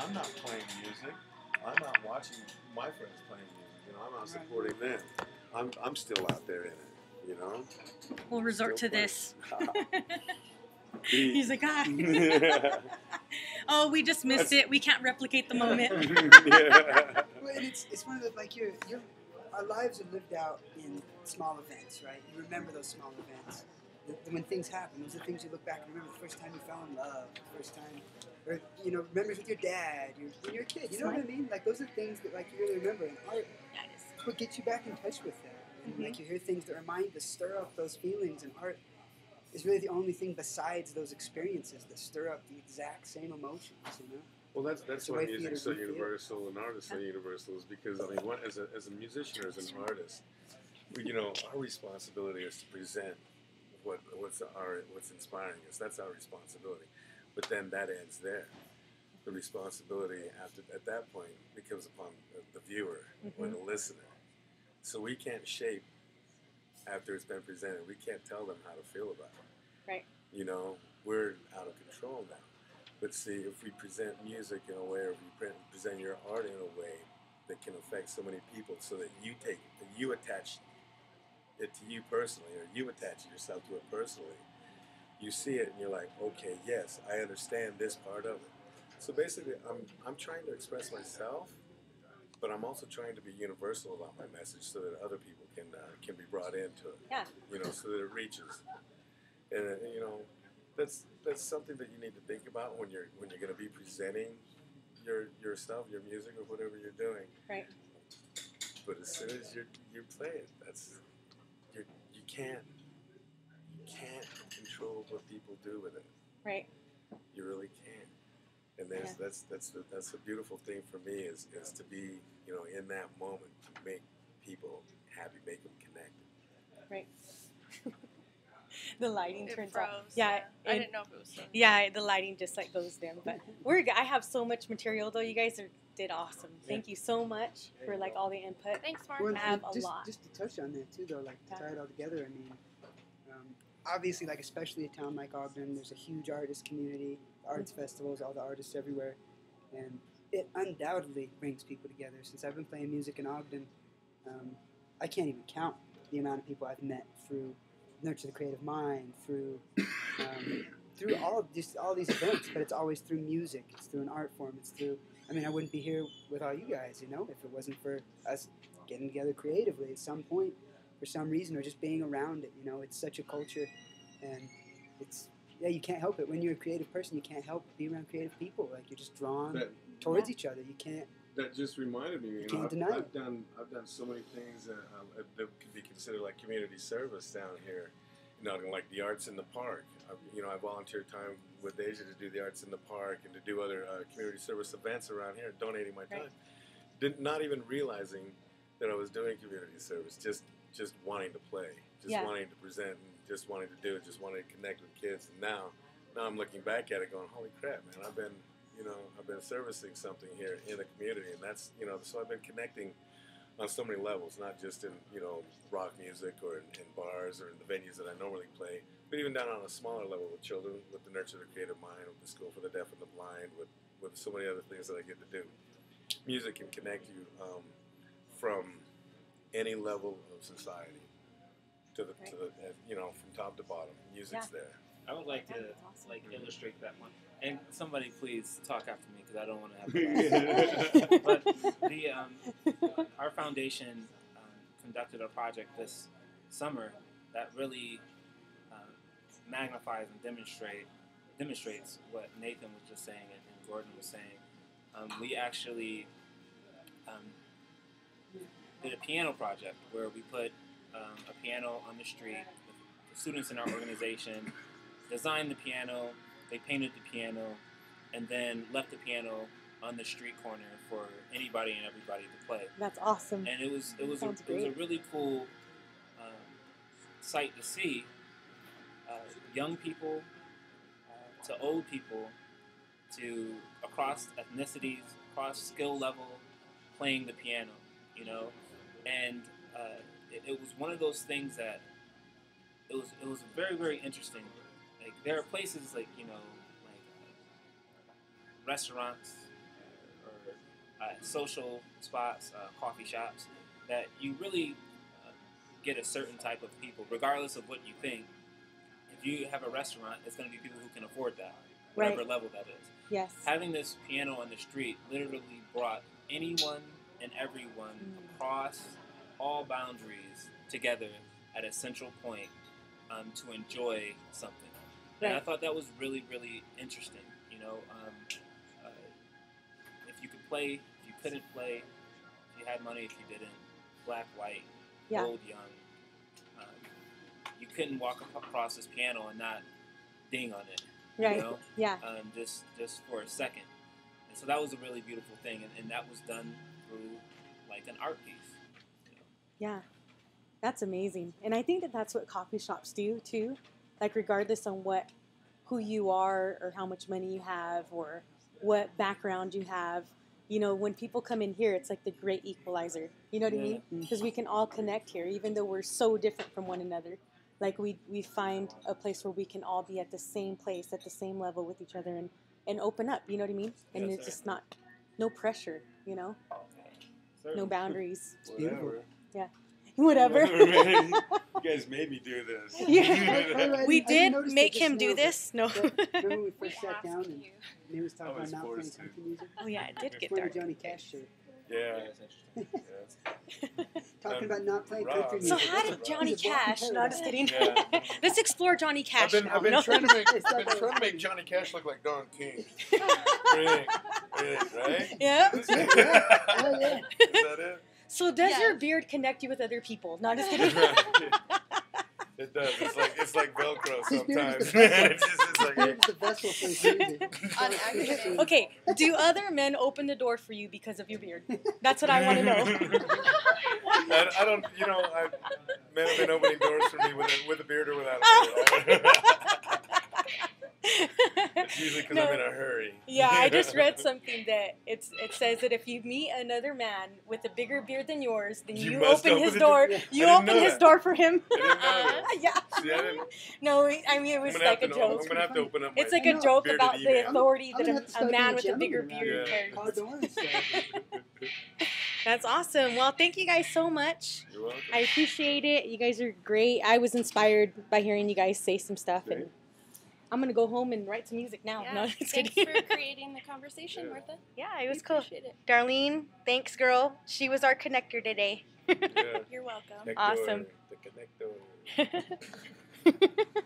I'm not playing music, I'm out watching my friends playing music. You know, I'm out supporting them. I'm still out there in it. You know. We'll resort Still to playing. this. He's like, ah. Oh, we just missed it. We can't replicate the moment. Well, and it's one of the, like, our lives are lived out in small events, right? You remember those small events. When things happen, those are the things you look back and remember. The first time you fell in love, the first time, or, you know, memories with your dad, when you're a kid. You know what I mean? Like, those are things that, like, you really remember. And art is what gets you back in touch with that. And, like, you hear things that remind to stir up those feelings, and art is really the only thing besides those experiences that stir up the exact same emotions, you know? Well, that's why music's so universal and art is so universal, is because, I mean, as a musician or as an artist, you know, our responsibility is to present what's inspiring us. That's our responsibility. But then that ends there. The responsibility at that point becomes upon the viewer or the listener. So we can't shape after it's been presented. We can't tell them how to feel about it. Right. You know, we're out of control now. But see, if we present music in a way, or if you present your art in a way that can affect so many people, so that you attach it to you personally, or you attach yourself to it personally, you see it and you're like, okay, yes, I understand this part of it. So basically, I'm trying to express myself, but I'm also trying to be universal about my message, so that other people can be brought into it. Yeah. You know, so that it reaches. And you know, that's something that you need to think about when you're going to be presenting your stuff, your music, or whatever you're doing. Right. But as soon as you play it, you can't control what people do with it. Right. You really can't. And that's a beautiful thing for me is to be, you know, in that moment, to make people happy, make them connected. Right. The lighting turns froze, off. Yeah, I didn't know if it was so. Yeah, the lighting just like goes dim. But I have so much material though. You guys did awesome. Thank you so much for like all the input. Thanks, Mark. Well, I have a lot. Just to touch on that too, though, like to tie it all together. I mean, obviously, like especially a town like Ogden, there's a huge artist community, arts festivals, all the artists everywhere, and it undoubtedly brings people together. Since I've been playing music in Ogden, I can't even count the amount of people I've met through Nurture the Creative Mind, through all these events. But it's always through music. It's through an art form. It's through. I mean, I wouldn't be here with all you guys, you know, if it wasn't for us getting together creatively at some point, for some reason, or just being around it. You know, it's such a culture, and you can't help it. When you're a creative person, you can't help but be around creative people. Like, you're just drawn towards each other. You can't. That just reminded me, you know, I've done so many things that could be considered like community service down here. You know, like the Arts in the Park. I volunteered time with Asia to do the Arts in the Park and to do other community service events around here, donating my time. Not even realizing that I was doing community service, just wanting to play, wanting to present, and just wanting to do it, just wanting to connect with kids. And now I'm looking back at it going, holy crap, man, I've been servicing something here in the community, and that's, you know, so I've been connecting on so many levels, not just in, you know, rock music or in bars or in the venues that I normally play, but even down on a smaller level with children, with the Nurture the Creative Mind, with the School for the Deaf and the Blind, with so many other things that I get to do. Music can connect you from any level of society to the you know, from top to bottom. Music's there. I would like to illustrate that one. And somebody please talk after me because I don't want to have to. But our foundation conducted a project this summer that really magnifies and demonstrates what Nathan was just saying and Gordon was saying. We actually did a piano project where we put a piano on the street. The students in our organization designed the piano, they painted the piano, and then left the piano on the street corner for anybody and everybody to play. That's awesome. And it was a really cool sight to see. Young people to old people, to across ethnicities, across skill level, playing the piano, you know, and it was one of those things that it was very, very interesting. Like, there are places like, you know, like restaurants social spots, coffee shops, that you really get a certain type of people, regardless of what you think. If you have a restaurant, it's going to be people who can afford that, whatever level that is. Yes. Having this piano on the street literally brought anyone and everyone across all boundaries together at a central point to enjoy something. And I thought that was really, really interesting. You know, if you could play, if you couldn't play, if you had money, if you didn't, black, white, old, young, you couldn't walk across this piano and not ding on it. Right. You know? Yeah. Just for a second. And so that was a really beautiful thing, and that was done through like an art piece. You know? Yeah. That's amazing. And I think that that's what coffee shops do too. Like regardless on who you are or how much money you have or what background you have, you know, when people come in here, it's like the great equalizer. You know what I mean? Because we can all connect here, even though we're so different from one another. Like we find a place where we can all be at the same place, at the same level with each other and open up, you know what I mean? And it's just no pressure, you know? No boundaries. It's beautiful. Yeah. Whatever. You guys made me do this. Yeah. We did make him do this. No. Remember when we first sat down and he was talking about not playing country music? Oh yeah, it did get Wearing dark. a Johnny Cash shirt. Yeah. Talking about not playing country music. So how did Johnny Cash? No, just kidding. Yeah. Let's explore Johnny Cash. I've been trying to make Johnny Cash look like Don King. Right? Yeah. Is that it? So does your beard connect you with other people? No, just kidding. It does. It's like Velcro His beard is sometimes. It's the vessel for his music. On accident. Okay, do other men open the door for you because of your beard? That's what I want to know. I don't. You know, men have been opening doors for me with a beard or without a beard. It's usually because I'm in a hurry. Yeah, I just read something that it says that if you meet another man with a bigger beard than yours, then you open his door. You open his door for him. I didn't know that. Yeah. See, I didn't. No, I mean it was like a joke. I'm gonna have to open up. It's my like a joke bearded about the email. authority I'm gonna have that to a start man being with a bigger gentleman beard Yeah. carries. Call doors and stuff. That's awesome. Well, thank you guys so much. You're welcome. I appreciate it. You guys are great. I was inspired by hearing you guys say some stuff, and I'm gonna go home and write some music now. Yeah. No, just Thanks kidding. for creating the conversation, Yeah. Martha. Yeah, it was We cool. appreciate it. Darlene, thanks, girl. She was our connector today. Yeah. You're welcome. Connector, Awesome. The connector.